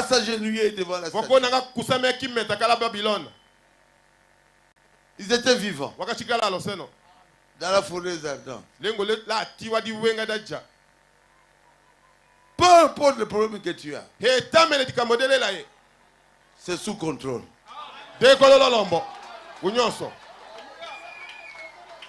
pas s'agenouiller devant la statue. Ils étaient vivants dans la fournaise ardente. Peu importe le problème que tu as, c'est sous contrôle.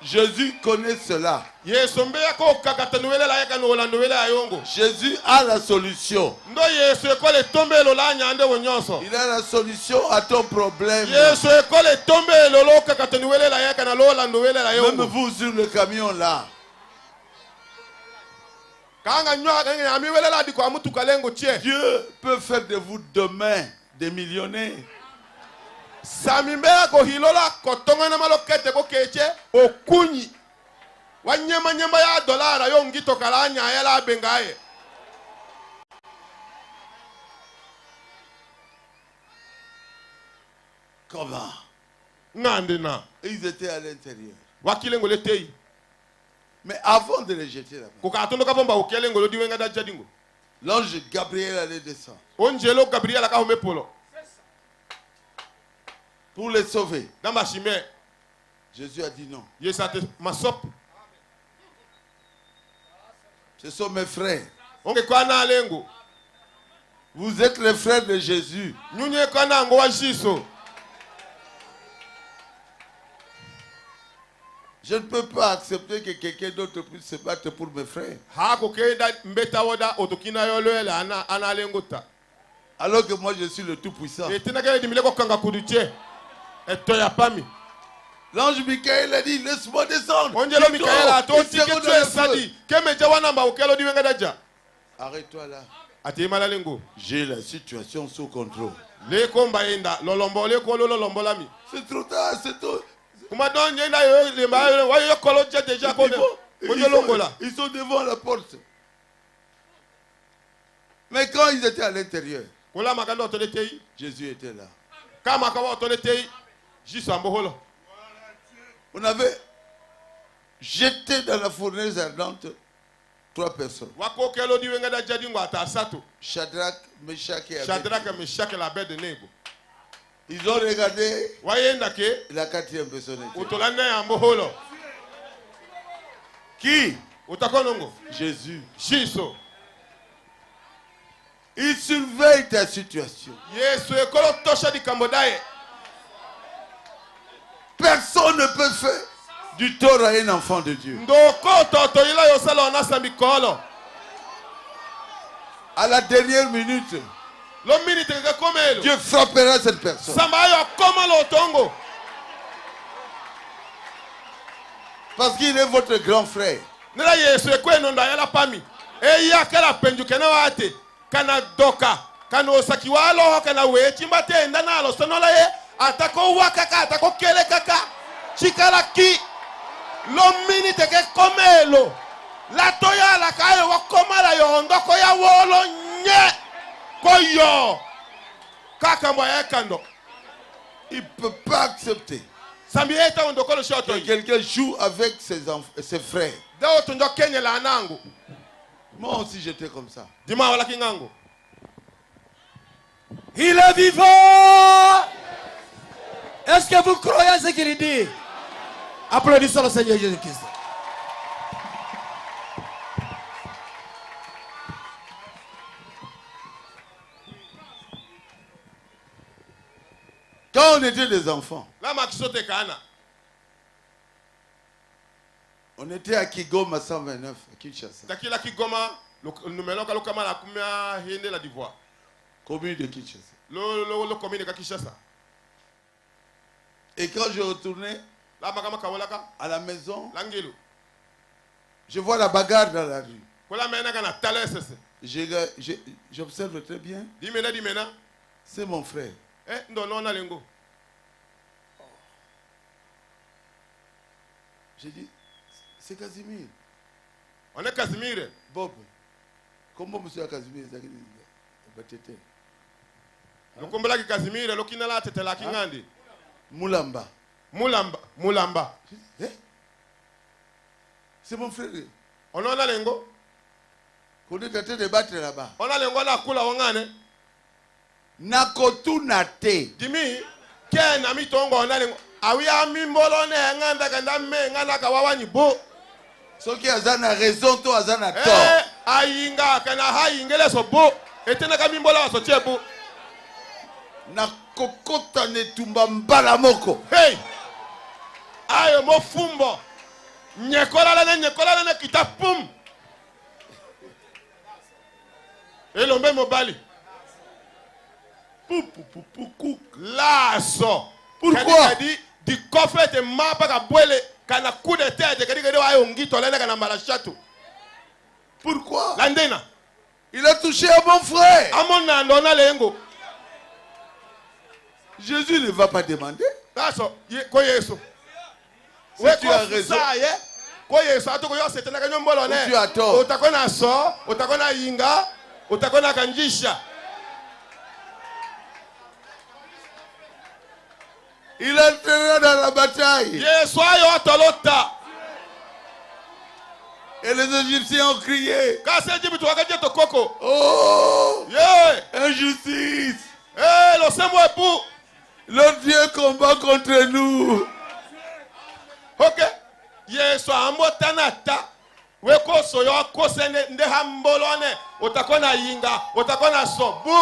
Jésus connaît cela. Jésus a la solution. Il a la solution à ton problème. Même vous sur le camion là. Dieu peut faire de vous demain des millionnaires. Samimbe ko hilola ko tonga na malokete ko keche okunyi wanyema nyemba ya dolara yo ngito kalanya ya la bengaye. Comment? Ngandina. Ils étaient à l'intérieur. Wakile ngole tei. Mais avant de les jeter là-bas, ko ka tondo ka bomba okele ngolo diwenga da jadingo. l'ange Gabriel allait descendre. Onjelo Gabriel aka homepolo. Pour les sauver. Jésus a dit non. Ce sont mes frères. Vous êtes les frères de Jésus. Je ne peux pas accepter que quelqu'un d'autre puisse se battre pour mes frères. Alors que moi je suis le tout-puissant. L'ange Michael a dit, laisse-moi descendre. Arrête-toi là. J'ai la situation sous contrôle. C'est trop tard, c'est trop. Ils sont devant la porte. Mais quand ils étaient à l'intérieur, Jésus était là. On avait jeté dans la fournaise ardente 3 personnes. Shadrach, Meshach et Abednego. Ils ont regardé. La 4e personne était. Qui? Jésus. Il surveille ta situation. Personne ne peut faire du tort à un enfant de Dieu. À la dernière minute, Dieu frappera cette personne. Parce qu'il est votre grand frère. Atako wakaka atako kele kaka chikala ki lomini teke komelo la toya la kayo wakomala yo ndoko ya wolo nye koyo kaka mboya kando. Il ne peut pas accepter que quelqu'un joue avec ses frères. Moi aussi j'étais comme ça. Il est vivant. Est-ce que vous croyez à ce qu'il dit? Applaudissons le Seigneur Jésus-Christ. Quand on était des enfants, on était à Kigoma 129, à Kinshasa. Commune de Kinshasa. Et quand je retournais à la maison, je vois la bagarre dans la rue. J'observe très bien. C'est mon frère. J'ai dit, c'est Casimir. On est Casimir. Bob. Comment monsieur Casimir Mulamba. C'est mon frère. On a lengo. Qu'on est en train de battre là-bas. On a lengo na kula wangane. nakotuna te. Dimi ke na mitongo na lengo awi amimbolo ne nganda kanda me ngana kawawa ni bo. Soki azana raison to azana tort. Ayinga kana hayingele so bo etena kamimbola so chebo. Na kokota netumba mbala moko. Hey! Ayo mo fumbo. Nyekola na kitapum. Elombe mobali. Lasso. Pourquoi? Di coffre te mapa ka boile kana coup de tête kadi ayo ngito lele kana malachatu. Pourquoi? Landena. Il a touché à mon frère. Amona ndona lengo. Jésus ne va pas demander. Lasso, ko Yesu. Si tu as raison. Tu as tort. Utakona so, utakona yinga, utakona kanjisha. Il entrera dans la bataille. Yesu ayo atolota. Et les Égyptiens ont crié. Oh! Yeah! Injustice! Le Dieu combat contre nous. Ok. Yesu amotanata. Weko soyo akosene nde hambolone. Utakona yinga, utakona sobu.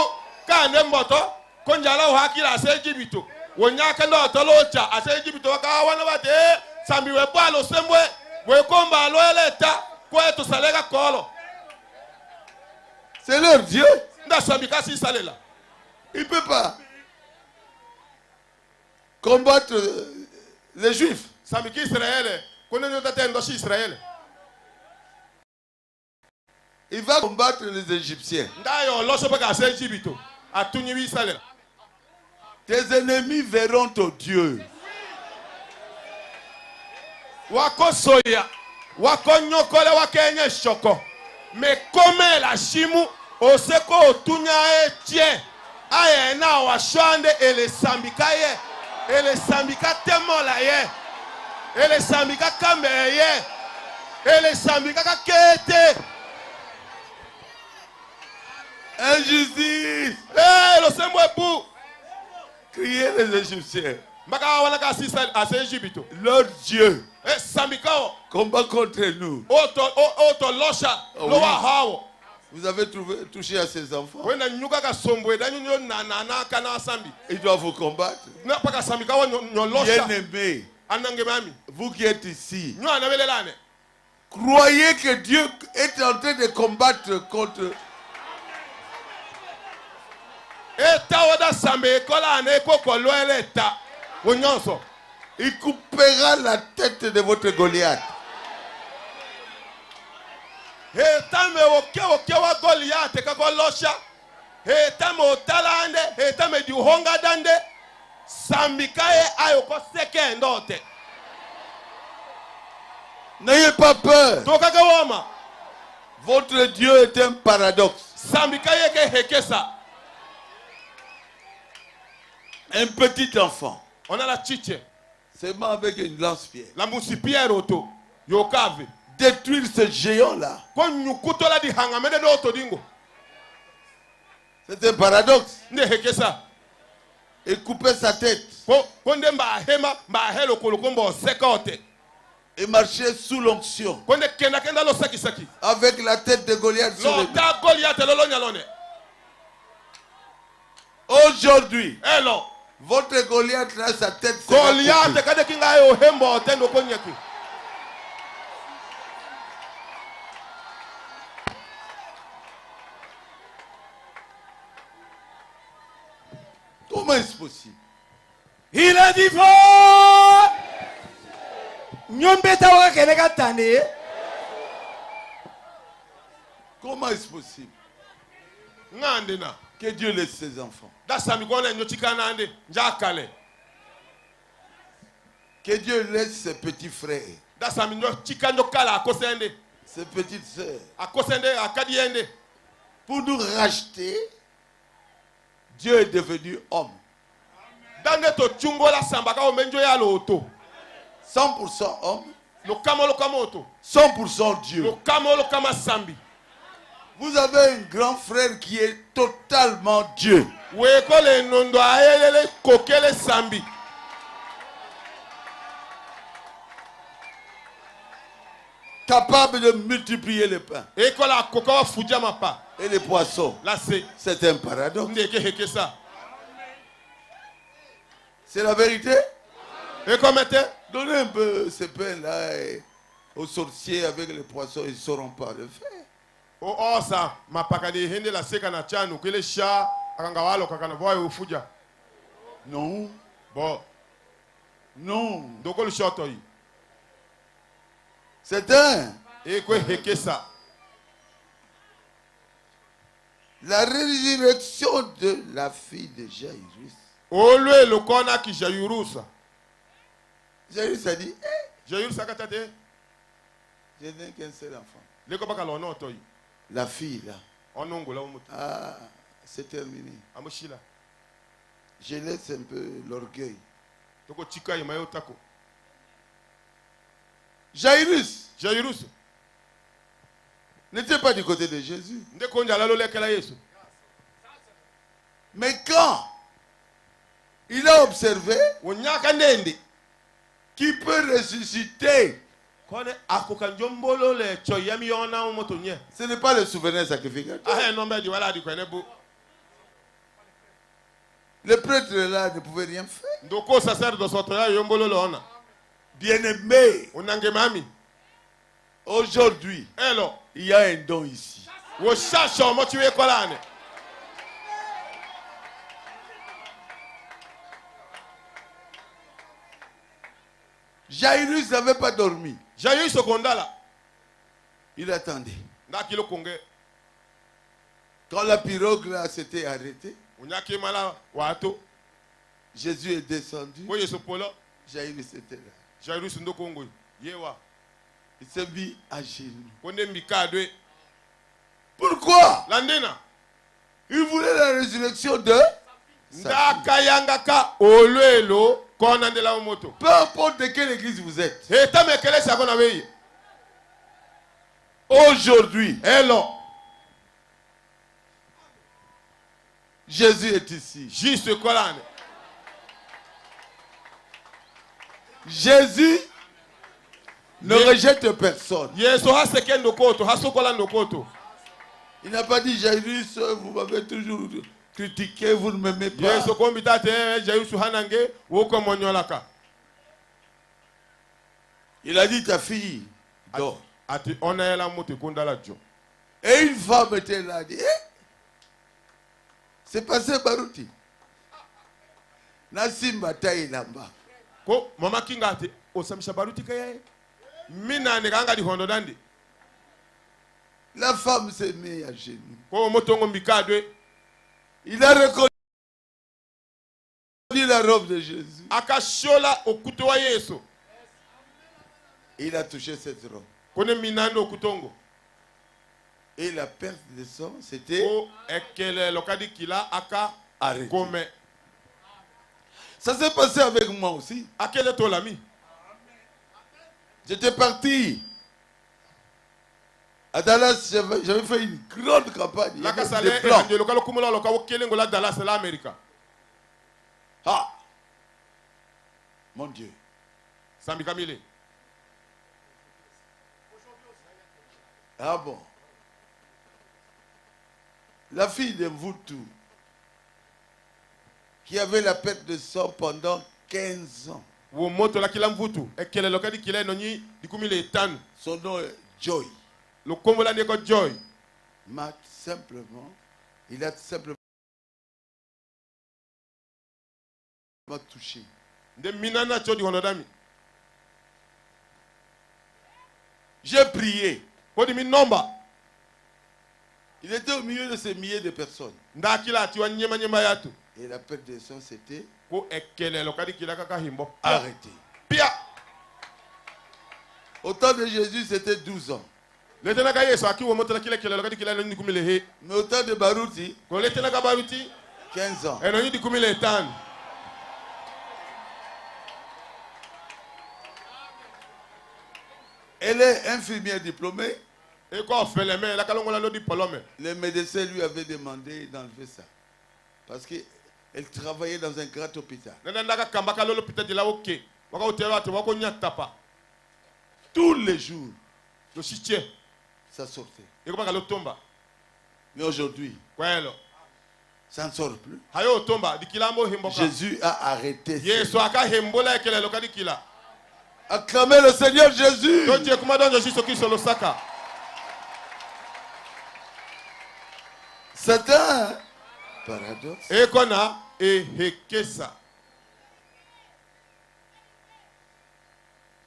Kane mboto. Konjala uhakila ase Egypto. Wonyaka ndo atolocha ase Egypto wakawana bate. Sambi webwa lo sembwe. Wekomba aloeleta. Kwa tu salega kolo. C'est leur Dieu. Nda sambika si salela. Il ne peut pas combattre les Juifs. Sambiki Israël. Connais-nous t'attendre chez Israël. Il va combattre les Égyptiens. D'ailleurs, lorsque tu as Égypte, à tout niveau Israël. Tes ennemis verront ton Dieu. Wako soya. Wako nyokole wakenye shoko. Mais comme la shimu, oseko otunya etien. Aye na washande ele sambika ye. Ele sambika temola ye. Ele sambika kambe ye. Ele sambika kakete. Injustice. Eh, lo sembo epu. Criez les Égyptiens. Mbaka wana ka sisa ase Égypte. Leur Dieu sambika combat contre nous. Oto losha lo wa hawo. Vous avez touché à ces enfants. Ils doivent vous combattre. Bien-aimés, vous qui êtes ici, croyez que Dieu est en train de combattre contre. Il coupera la tête de votre Goliath. Hetame oke wa Goliath kakolosha. Hetame otalande, hetame di honga dande. Sambikaye ayoko seke ndote. N'ayez pas peur. Tokagawama. Votre Dieu est un paradoxe. Sambikaye ke hekesa. Un petit enfant. On a la chiche. Seulement avec une lance-pierre. La moussipière auto. Yokave. Détruire ce géant-là. C'est un paradoxe. Et couper sa tête. Et marcher sous l'onction. Avec la tête de Goliath sur le dos. Aujourd'hui, votre Goliath là, sa tête sera coupée. Comment est-ce possible? Il est vivant. Comment est-ce possible que Dieu laisse ses enfants? Que Dieu laisse ses petits frères, ses petites sœurs, pour nous racheter. Dieu est devenu homme. 100% homme. 100% Dieu. Vous avez un grand frère qui est totalement Dieu. Capable de multiplier les pains et les poissons. C'est un paradoxe. C'est la vérité. Donnez un peu ces pains-là aux sorciers avec les poissons, ils ne sauront pas le faire. Non. Non. C'est un. La résurrection de la fille de Jairus. Jairus a dit, je n'ai qu'un seul enfant. La fille là. Ah, c'est terminé. Je laisse un peu l'orgueil. Jairus n'était pas du côté de Jésus. Mais quand il a observé qui peut ressusciter, ce n'est pas le souverain sacrificateur. Le prêtre là ne pouvait rien faire. Bien-aimé, aujourd'hui, il y a un don ici. Jairus n'avait pas dormi. Il attendait. Quand la pirogue là s'était arrêtée, Jésus est descendu. Jairus était là. Il s'est mis à genoux. Pourquoi? Il voulait la résurrection de sa fille. Peu importe de quelle église vous êtes. Aujourd'hui, Jésus est ici. Jésus ne rejette personne. Il n'a pas dit, Jairus, vous m'avez toujours critiqué, vous ne m'aimez pas. Il a dit, ta fille dort. Et une femme était là, dit, c'est passé Barouti. Nassim Bataille là-bas. La femme s'est mise à genoux. Il a reconnu la robe de Jésus. Il a touché cette robe. Et la perte de sang, c'était arrêté. Ça s'est passé avec moi aussi. J'étais parti à Dallas, j'avais fait une grande campagne. Il y avait des plans. Ah, mon Dieu. Ah bon. La fille de Mvutu, qui avait la perte de sang pendant 15 ans. Son nom est Joy. Il a simplement touché. J'ai prié. Il était au milieu de ces milliers de personnes. Et la perte de sang, c'était arrêté. Au temps de Jésus, c'était 12 ans. Mais au temps de Barouti, 15 ans. Elle est infirmière diplômée. Et quoi fait les mains, la calongola no di palome. Les médecins lui avaient demandé d'enlever ça. Parce qu'elle travaillait dans un grand hôpital. Nenda kambaka lolo pita di la oke. Waka otela te wako nyatapa. Tous les jours, Lo chiche. ça sortait. Et comment lo tomba. Mais aujourd'hui, Kwelo. ça ne sort plus. Hayo tomba di kilambo himboka. Jésus a arrêté. Yesu aka himbola ekele lo kadi kila. Acclamez le Seigneur Jésus. To je kuma don Jésus soki solo saka. C'est un paradoxe. Et kona e hekesa.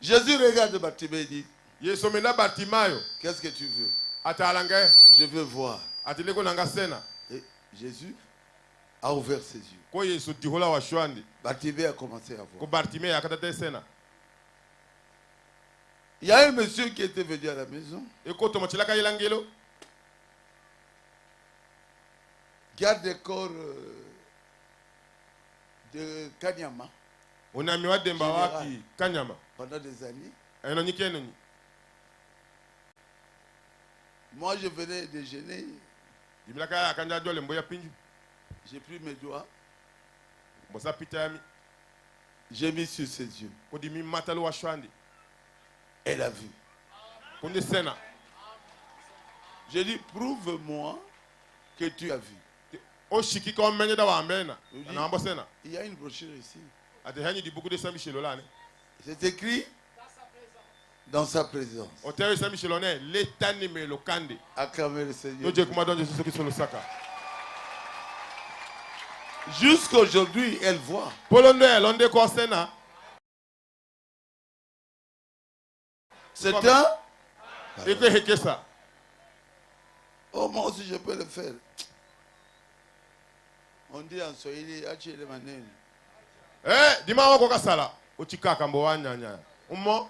Jésus regarde Bartimée et dit, Yesu mena Bartimayo. qu'est-ce que tu veux? Atalange. Je veux voir. Atileko nanga sena. Et Jésus a ouvert ses yeux. Ko Yesu dihola wa shwandi. Bartimée a commencé à Ko voir. Bartimée akata sena. Il y a un monsieur qui était venu à la maison, Et ko to machilaka ilangelo. garde des corps de Kanyama Onami wa demba waki kanyama. pendant des années. Eno nyikeno ni. Moi, je venais déjeuner, Dimilaka akanja jole mboya pinju. j'ai pris mes doigts, Bosa pitami. j'ai mis sur ses yeux. Ko dimi matalo wa shwandi. Elle a vu. Konde sena. J'ai dit, prouve-moi que tu as vu. O shiki ko menye da wa mbena. Oui. Na ambo sena. Il y a une brochure ici. Ate hanyi di buku de Saint Michel olane. C'est écrit dans sa présence. Hotel Saint Michel olane l'état nime lo kande. Acclamez le Seigneur. To je kuma don Jésus soki solo saka. Jusqu'aujourd'hui, elle voit. Polondo elonde ko sena. C'est un. Et que hekesa. Oh, moi aussi, je peux le faire. On dit en Swahili, Achi le manene. Eh, dima wako kasala. Ochika kambo wanyanya. Umo.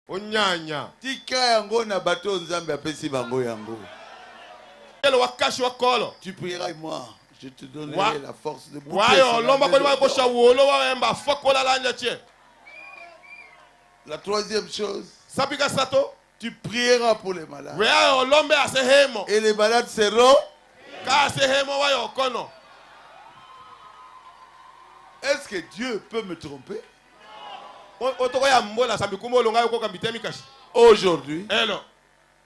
Onyanya. Tika yango na bato nzambe apesi bango yango. Elo wakashi wakolo. Tu prieras avec moi. Je te donnerai Wa- la force de boucler Wayo sur la lomba ko maison. ko shawolo wa emba fokola lanja che. La troisième chose, Sapika sato. tu prieras pour les malades. Wayo lombe asehemo. Et les malades seront. Ka asehemo wayo kono. Est-ce que Dieu peut me tromper? Otoko ya mbola sambi kumo longa yo ko kambitemi kashi. Aujourd'hui, Elo.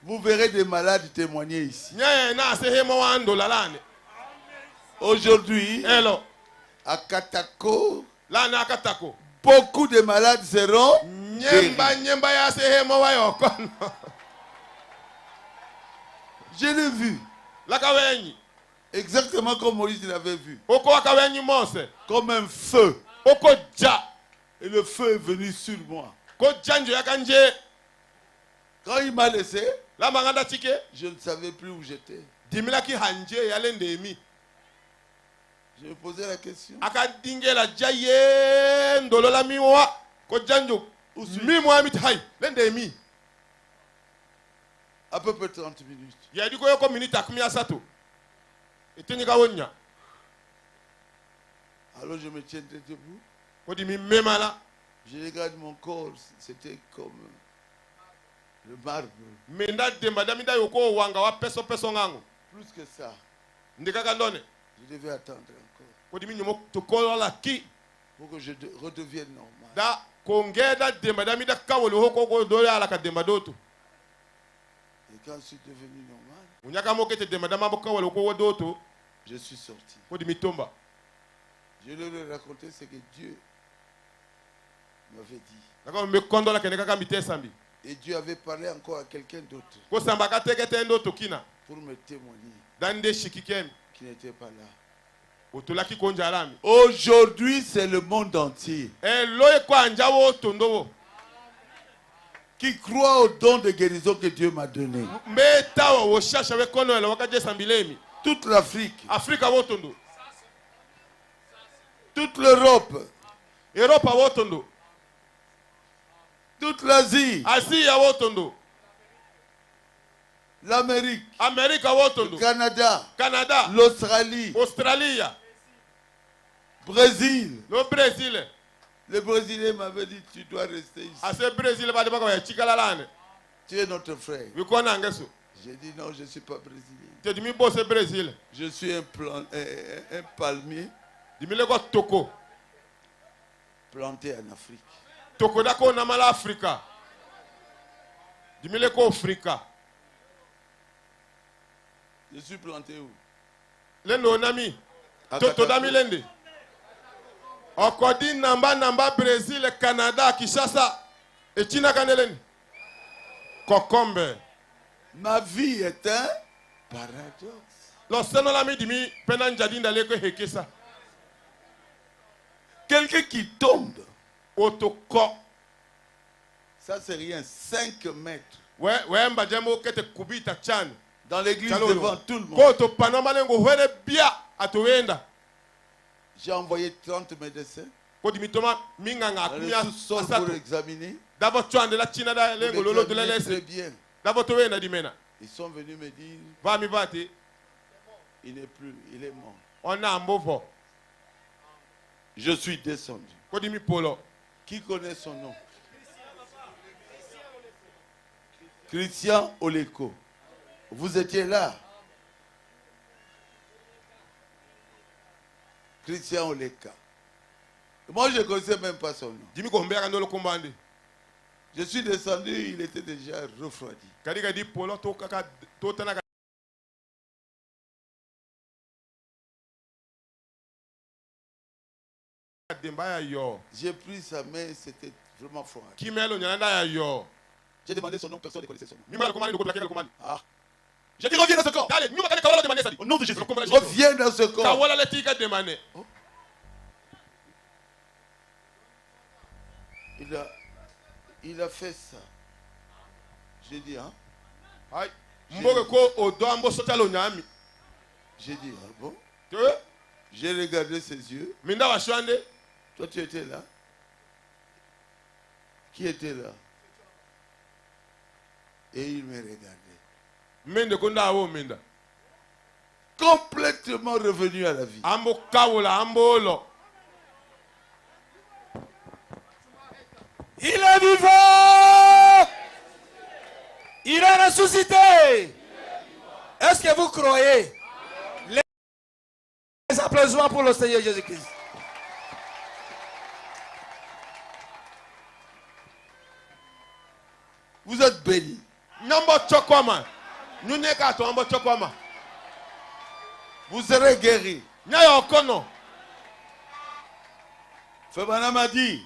vous verrez des malades témoigner ici. Nyaye na asehemo wa ndola lane. Aujourd'hui, Elo. à Katako, Lana akatako. beaucoup de malades seront guéris. Nyemba ya asehemo wayo kono. Je l'ai vu. Lakawenyi. Exactement comme Moïse l'avait vu. Oko wakawenyi mose. Comme un feu. Oko ja. Et le feu est venu sur moi. Ko janjo yakanje. Quand il m'a laissé, La manganda tike. je ne savais plus où j'étais. Dimilaki hanje yalende emi. Je me posais la question. Akadingela jaye ndolola miwa. Ko janjo. Mi mwa mithai. Lende emi. À peu près 30 minutes. Yadi ko yoko minute akumi asato. Etenyika wonya. Alors je me tiendrai debout. Ko dimi memala. Je regarde mon corps. C'était comme le marbre. Menda demba damida yoko wanga wa peso ngango. Plus que ça. Ndekaka ndone. Je devais attendre encore. Ko dimi nyomo tokolola ki. Pour que je redevienne normal. Da kongeda demba damida kawolo hoko ko doya ala ka demba doto. Et quand je suis devenu normal, Unyaka mokete demba dama kawolo ko doto. je suis sorti. Ko dimi tomba. Je leur ai raconté ce que Dieu m'avait dit. Naka me kondola keneka ka mitesambi. Et Dieu avait parlé encore à quelqu'un d'autre Ko samba ka tekete ndoto kina. pour me témoigner Dande shikikem. qui n'était pas là. Otolaki konjarami. Aujourd'hui, c'est le monde entier Loye kwa njawo tondowo. qui croit au don de guérison que Dieu m'a donné. Mbeta wo shasha we kono elo wakaje sambilemi. Toute l'Afrique, Afrika wo tondo. toute l'Europe, Europa wo tondo. toute l'Asie, Asia wo tondo. l'Amérique, Amerika wo le tondo. Canada, Canada. l'Australie, Australia. Brésil. Le Brésil. Le Brésilien m'avait dit, tu dois rester ici. Ase Brésil ba de baka ya chikalalane. Tu es notre frère. J'ai dit non, je ne suis pas brésilien. Je suis un palmier planté en Afrique. Tokodako namala Africa. Dimileko Africa. Je suis planté où? Lendo nami. Todami lende. Okodi namba Brésil, Canada, Kinshasa et China kaneleni. Kokombe. Ma vie est un paradoxe. Quelqu'un qui tombe. Ça c'est rien, 5 mètres. Dans l'église devant tout le monde. J'ai envoyé 30 médecins. Pour examiner. Très bien. Ils sont venus me dire, il n'est plus, il est mort. Je suis descendu. Qui connaît son nom? Christian Oleko. Vous étiez là. Christian Oleka. Moi, je ne connaissais même pas son nom. Je suis descendu, il était déjà refroidi. J'ai pris sa main, c'était vraiment froid. J'ai demandé son nom, personne ne connaissait son nom. Ah. J'ai dit reviens dans ce corps. Au nom de Jésus. Reviens dans ce corps. Oh. Il a fait ça. J'ai dit, hein? J'ai dit, ah bon? J'ai regardé ses yeux. Toi, tu étais là. Qui était là? Et il me regardait. Complètement revenu à la vie. Il est vivant. Il est ressuscité. Est-ce que vous croyez? Les applaudissements pour le Seigneur Jésus-Christ. Vous êtes bénis. Vous serez guéris. Nyayo kono. Febana m'a dit.